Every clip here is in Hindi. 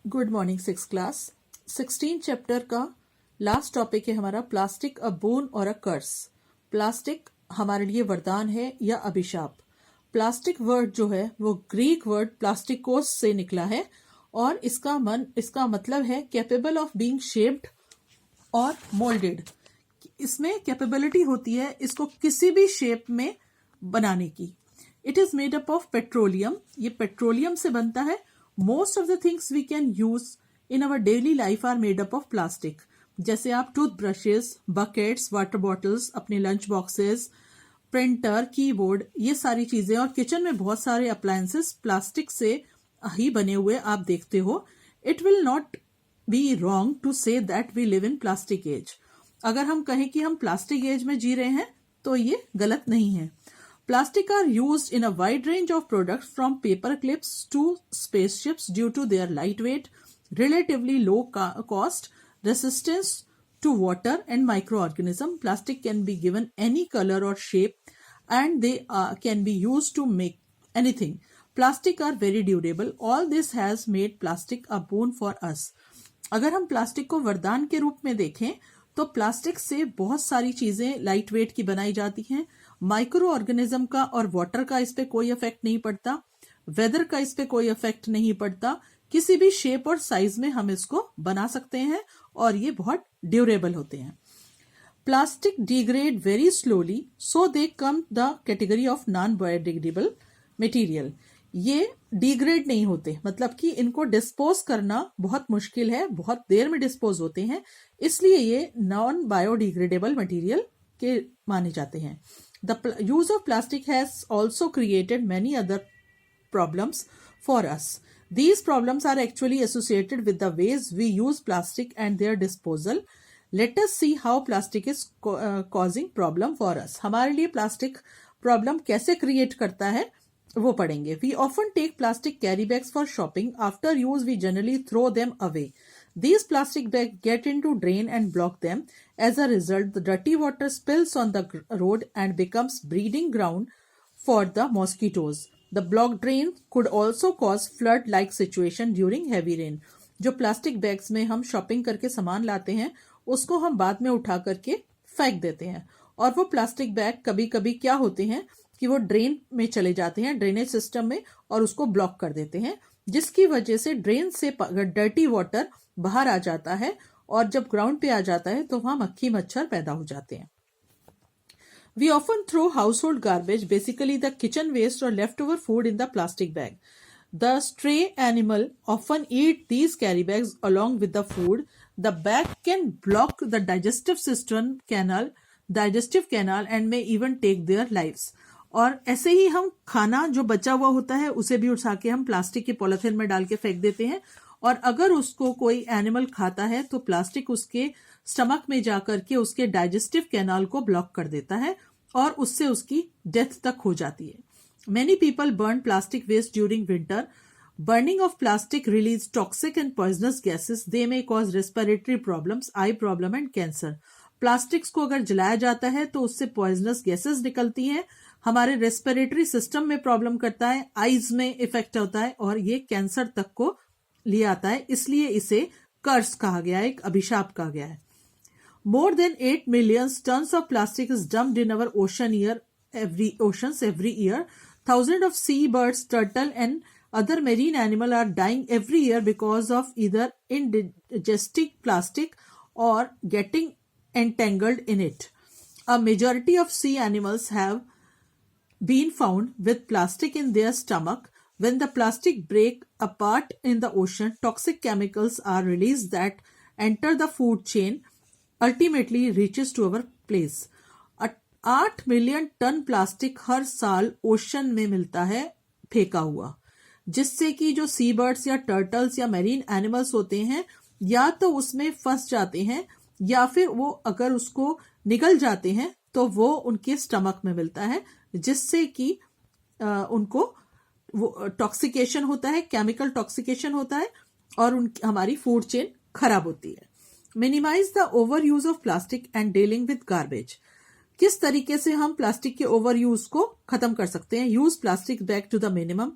Good morning six class 16 chapter का लास्ट टॉपिक है हमारा प्लास्टिक अ बोन और अ कर्स। प्लास्टिक हमारे लिए वरदान है या अभिशाप। प्लास्टिक वर्ड जो है वो ग्रीक वर्ड प्लास्टिकोस से निकला है और इसका मतलब है कैपेबल ऑफ बीइंग शेप्ड और मोल्डेड। इसमें कैपेबिलिटी होती है इसको किसी भी शेप में बनाने की। It is made up of petroleum, ये पेट्रोलियम से बनता है। Most of the things we can use in our daily life are made up of plastic. जैसे आप toothbrushes, buckets, water bottles, अपने लंच बॉक्सेस, प्रिंटर, कीबोर्ड, ये सारी चीजें और किचन में बहुत सारे अप्लायंसेस प्लास्टिक से ही बने हुए आप देखते हो। It will not be wrong to say that we live in plastic age. अगर हम कहें कि हम प्लास्टिक एज में जी रहे हैं तो ये गलत नहीं है। Plastic are used in a wide range of products from paper clips to spaceships due to their lightweight, relatively low cost, resistance to water and microorganisms. Plastic can be given any color or shape and they can be used to make anything. Plastic are very durable. All this has made plastic a boon for us. अगर हम प्लास्टिक को वरदान के रूप में देखें तो प्लास्टिक से बहुत सारी चीजें लाइट वेट की बनाई जाती हैं। माइक्रो ऑर्गेनिज्म का और वाटर का इस पे कोई इफेक्ट नहीं पड़ता, वेदर का इस पे कोई इफेक्ट नहीं पड़ता। किसी भी शेप और साइज में हम इसको बना सकते हैं और ये बहुत ड्यूरेबल होते हैं। Plastic degrade very slowly so they come the category of non biodegradable material. ये डिग्रेड नहीं होते, मतलब कि इनको डिस्पोज करना बहुत मुश्किल है, बहुत देर में डिस्पोज होते हैं, इसलिए ये नॉन बायोडिग्रेडेबल मटेरियल के माने जाते हैं। The use of plastic has also created many other problems for us. These problems are actually associated with the ways we use plastic and their disposal. Let us see how plastic is causing problem for us. हमारे लिए plastic problem कैसे create करता है वो पढ़ेंगे। We often take plastic carry bags for shopping. After use, we generally throw them away. These plastic bags get into drain and block them. As a result, the dirty water spills on the road and becomes breeding ground for the mosquitoes. The blocked drain could also cause flood-like situation during heavy rain. जो प्लास्टिक बैग्स में हम शॉपिंग करके सामान लाते हैं उसको हम बाद में उठा करके फेंक देते हैं और वो प्लास्टिक बैग कभी कभी क्या होते हैं कि वो ड्रेन में चले जाते हैं, ड्रेनेज सिस्टम में, और उसको ब्लॉक कर देते हैं, जिसकी वजह से ड्रेन से डर्टी वाटर बाहर आ जाता है और जब ग्राउंड पे आ जाता है तो वहां मक्खी मच्छर पैदा हो जाते हैं। We often throw household garbage, basically the kitchen waste or leftover food, in the plastic bag. The stray animal often eat these carry bags along with the food. The bag can block the digestive canal and may even take their lives. और ऐसे ही हम खाना जो बचा हुआ होता है उसे भी उठा के हम प्लास्टिक के पॉलिथीन में डाल के फेंक देते हैं और अगर उसको कोई एनिमल खाता है तो प्लास्टिक उसके स्टमक में जाकर के उसके डाइजेस्टिव कैनाल को ब्लॉक कर देता है और उससे उसकी डेथ तक हो जाती है। Many people burn plastic waste during winter. Burning of plastic release toxic and poisonous gases. They may cause respiratory problems, eye problem and cancer. Plastics को अगर जलाया जाता है तो उससे पॉइजनस गैसेस निकलती हैं, हमारे रेस्पिरेटरी सिस्टम में प्रॉब्लम करता है, आईज में इफेक्ट होता है और ये कैंसर तक को ले आता है, इसलिए इसे कर्स कहा गया है, एक अभिशाप कहा गया है। More than 8 million tons of plastic is dumped in our oceans every year. Thousands of seabirds, turtle and other marine animals are dying every year because of either indigesting plastic or getting entangled in it. A majority of sea animals have been found with plastic in their stomach. When the plastic break apart in the ocean, toxic chemicals are released that enter the food chain, ultimately reaches to our place. 8 million ton plastic हर साल ओशन में मिलता है फेंका हुआ, जिससे कि जो सी बर्ड्स या टर्टल्स या मैरीन एनिमल्स होते हैं या तो उसमें फंस जाते हैं या फिर वो अगर उसको निगल जाते हैं तो वो उनके स्टमक में मिलता है, जिससे कि उनको वो टॉक्सिकेशन होता है, केमिकल टॉक्सिकेशन होता है और हमारी फूड चेन खराब होती है। Minimise the overuse of plastic and dealing with garbage. किस तरीके से हम प्लास्टिक के ओवर यूज को खत्म कर सकते हैं? Use plastic bag to the minimum,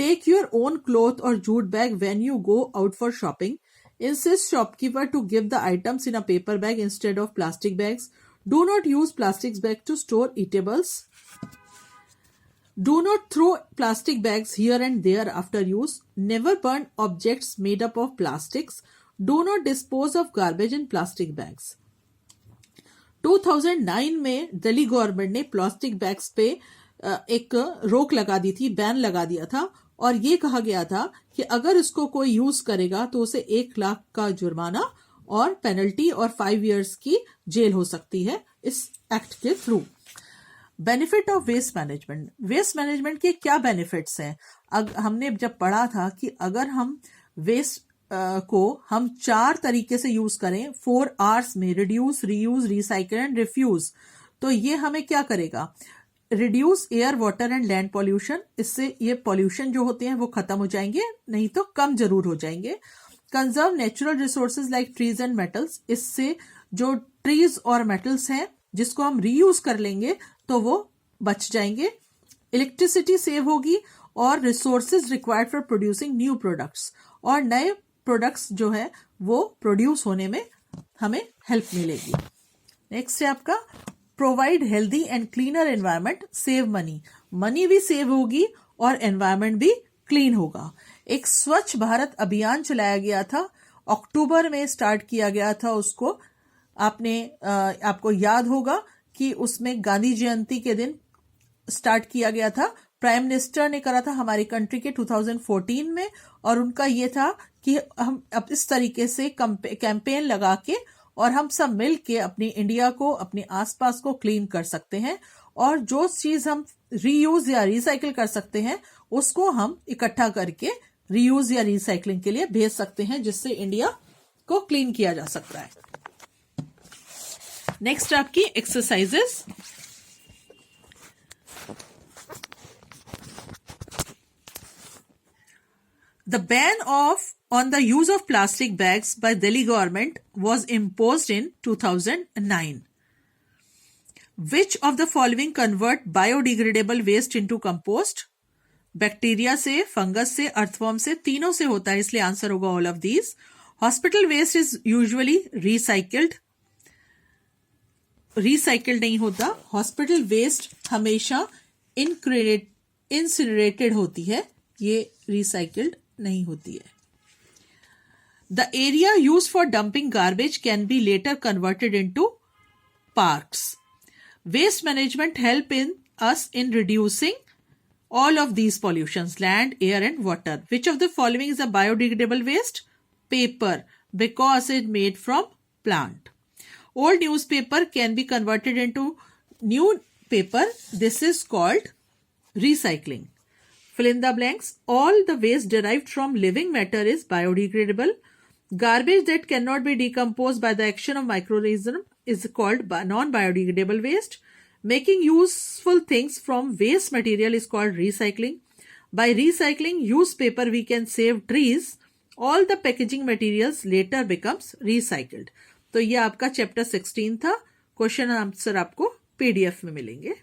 Take your own cloth or jute bag when you go out for shopping. Insist shopkeeper to give the items in a paper bag instead of plastic bags. Do not use plastic bags to store eatables. Do not throw plastic bags here and there after use. Never burn objects made up of plastics. Do not dispose of garbage in plastic bags. 2009 में दिल्ली गवर्नमेंट ने प्लास्टिक बैग्स पे एक रोक लगा दी थी, बैन लगा दिया था, और ये कहा गया था कि अगर इसको कोई यूज करेगा तो उसे 1 लाख का जुर्माना और पेनल्टी और 5 इयर्स की जेल हो सकती है इस एक्ट के through. Benefit of waste management. Waste management के क्या बेनिफिट्स हैं? हमने जब पढ़ा था कि अगर हम वेस्ट को हम 4 तरीके से यूज करें 4 R's में, reduce, reuse, recycle and refuse, तो ये हमें क्या करेगा? Reduce air, water and land pollution, इससे ये पॉल्यूशन जो होते हैं वो खत्म हो जाएंगे, नहीं तो कम जरूर हो जाएंगे। Conserve natural resources like trees and metals, इससे जो ट्रीज और मेटल्स हैं जिसको हम रीयूज कर लेंगे तो वो बच जाएंगे। इलेक्ट्रिसिटी सेव होगी और resources required for producing new products, और नए प्रोडक्ट्स जो है वो प्रोड्यूस होने में हमें हेल्प मिलेगी। नेक्स्ट है आपका provide healthy and cleaner environment, save money. Money भी सेव होगी और एनवायरनमेंट भी क्लीन होगा। एक स्वच्छ भारत अभियान चलाया गया था, अक्टूबर में स्टार्ट किया गया था उसको। आपको याद होगा कि उसमें गांधी जयंती के दिन स्टार्ट किया गया था। प्राइम मिनिस्टर ने करा था हमारी कंट्री के 2014 में, और उनका ये था कि हम अब इस तरीके से कैंपेन लगा के और हम सब मिल के अपनी इंडिया को, अपने आसपास को क्लीन कर सकते हैं, और जो चीज हम रीयूज या रिसाइकिल कर सकते हैं उसको हम इकट्ठा करके रीयूज या रिसाइकलिंग के लिए भेज सकते हैं, जिससे इंडिया को क्लीन किया जा सकता है। नेक्स्ट आपकी exercises. The ban on the use of plastic bags by Delhi government was imposed in 2009. Which of the following convert biodegradable waste into compost? Bacteria से, फंगस से, अर्थवर्म से, तीनों से होता है, इसलिए आंसर होगा all of these. Hospital waste is usually recycled नहीं होता। हॉस्पिटल वेस्ट हमेशा इंसिनरेटेड होती है, ये रिसाइकिल्ड नहीं होती है। The area used for dumping garbage can be later converted into parks. Waste management help us in reducing all of these pollutions, land, air and water. Which of the following is a biodegradable waste? Paper, because it made from plant. Old newspaper can be converted into new paper. This is called recycling. Fill in the blanks. All the waste derived from living matter is biodegradable. Garbage that cannot be decomposed by the action of microorganisms is called non-biodegradable waste. Making useful things from waste material is called recycling. By recycling used paper, we can save trees. All the packaging materials later becomes recycled. तो ये आपका चैप्टर 16 था। क्वेश्चन आंसर आपको PDF में मिलेंगे।